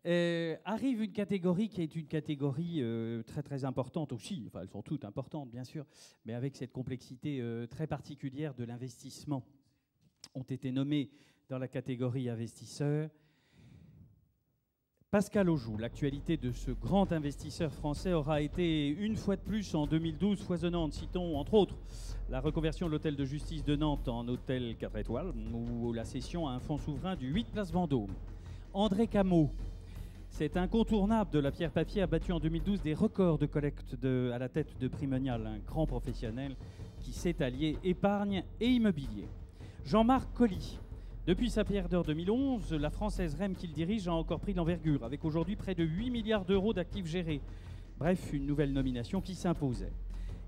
Arrive une catégorie qui est une catégorie très très importante aussi, enfin elles sont toutes importantes bien sûr, mais avec cette complexité très particulière de l'investissement. Ont été nommés dans la catégorie investisseurs Pascal Aujoux. L'actualité de ce grand investisseur français aura été une fois de plus en 2012 foisonnante. Citons entre autres la reconversion de l'hôtel de justice de Nantes en hôtel 4 étoiles ou la cession à un fonds souverain du 8 Place Vendôme. André Cameau, cet incontournable de la pierre-papier, a battu en 2012 des records de collecte à la tête de Primonial, un grand professionnel qui s'est allié épargne et immobilier. Jean-Marc Colly. Depuis sa pierre d'or 2011, la française REM qu'il dirige a encore pris de l'envergure, avec aujourd'hui près de 8 milliards d'euros d'actifs gérés. Bref, une nouvelle nomination qui s'imposait.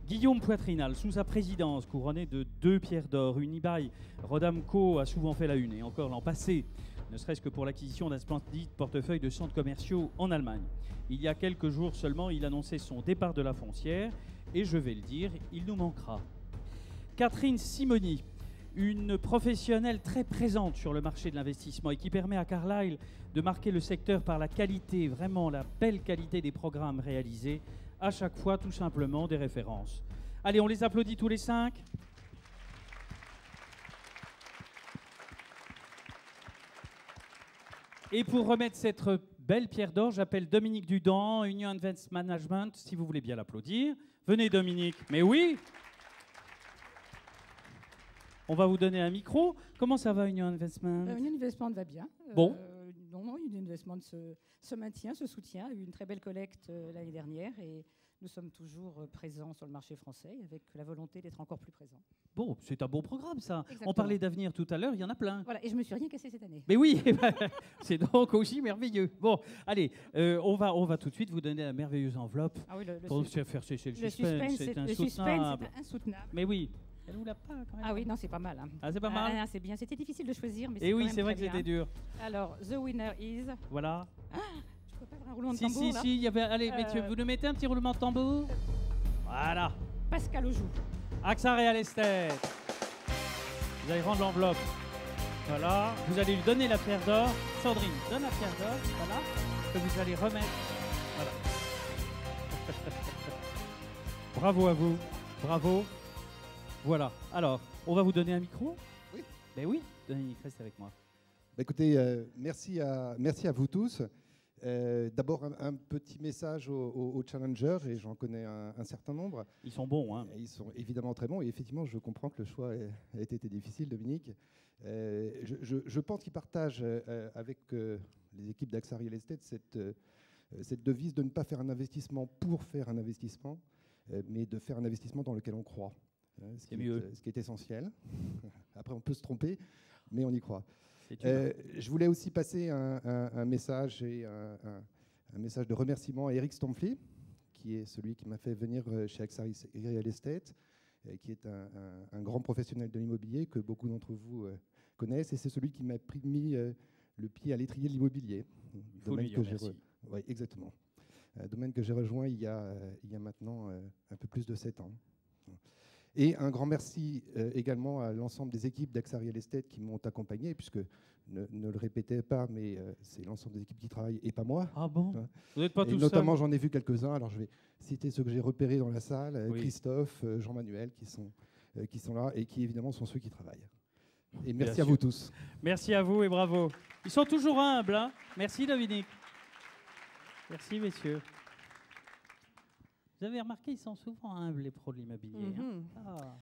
Guillaume Poitrinal, sous sa présidence, couronné de 2 pierres d'or, Unibail, Rodamco a souvent fait la une, et encore l'an passé, ne serait-ce que pour l'acquisition d'un splendide portefeuille de centres commerciaux en Allemagne. Il y a quelques jours seulement, il annonçait son départ de la foncière, et je vais le dire, il nous manquera. Catherine Simoni, une professionnelle très présente sur le marché de l'investissement et qui permet à Carlyle de marquer le secteur par la qualité, vraiment la belle qualité des programmes réalisés, à chaque fois tout simplement des références. Allez, on les applaudit tous les 5. Et pour remettre cette belle pierre d'or, j'appelle Dominique Dudan, Union Invest Management, si vous voulez bien l'applaudir. Venez Dominique, mais oui! On va vous donner un micro. Comment ça va, Union Investment? Union Investment va bien. Bon. Non, Union Investment se maintient, se soutient. Il y a eu une très belle collecte l'année dernière et nous sommes toujours présents sur le marché français avec la volonté d'être encore plus présents. Bon, c'est un bon programme, ça. Exactement. On parlait d'avenir tout à l'heure, il y en a plein. Voilà, et je me suis rien cassé cette année. Mais oui, c'est donc aussi merveilleux. Bon, allez, on va tout de suite vous donner la merveilleuse enveloppe pour faire cesser le suspense. C'est insoutenable. Mais oui. Elle vous l'a pas quand même. Ah oui, non, c'est pas mal. Hein. Ah, c'est pas mal. C'est bien. C'était difficile de choisir, mais et oui, c'est vrai que c'était dur. Alors, the winner is. Voilà. Je peux pas faire un roulement de tambour là. Si, il y avait. Allez, messieurs, vous nous mettez un petit roulement de tambour. Voilà. Pascal Aujoux. AXA Real Estate. Vous allez rendre l'enveloppe. Voilà. Vous allez lui donner la pierre d'or. Sandrine, donne la pierre d'or. Voilà. Que vous allez remettre. Voilà. Bravo à vous. Bravo. Voilà. Alors, on va vous donner un micro? Oui. Ben oui, Dominique, reste avec moi. Bah écoutez, merci à vous tous. D'abord, un petit message aux challengers, et j'en connais un certain nombre. Ils sont bons, hein? Ils sont évidemment très bons, et effectivement, je comprends que le choix a été difficile, Dominique. Je pense qu'ils partagent avec les équipes d'AXA Real Estate cette devise de ne pas faire un investissement pour faire un investissement, mais de faire un investissement dans lequel on croit. Ce qui est essentiel. Après, on peut se tromper, mais on y croit. Je voulais aussi passer un message un message de remerciement à Eric Stomfli, qui est celui qui m'a fait venir chez AXA Real Estate, qui est un grand professionnel de l'immobilier que beaucoup d'entre vous connaissent, et c'est celui qui m'a mis le pied à l'étrier de l'immobilier. Domaine que j'ai Oui, exactement. Domaine que j'ai rejoint il y a maintenant un peu plus de 7 ans. Et un grand merci également à l'ensemble des équipes d'AXA Real Estate qui m'ont accompagné, puisque, ne le répétez pas, mais c'est l'ensemble des équipes qui travaillent et pas moi. Ah bon? Vous n'êtes pas et tout notamment, seul. j'en ai vu quelques-uns. Alors, je vais citer ceux que j'ai repérés dans la salle, Oui. Christophe, Jean-Manuel, qui sont là et qui, évidemment, sont ceux qui travaillent. Et merci Bien à sûr. vous tous. Merci à vous et bravo. Ils sont toujours humbles, hein? Merci, Dominique. Merci, messieurs. Vous avez remarqué, ils sont souvent humbles, les pros de l'immobilier. Mm-hmm. Hein? Ah.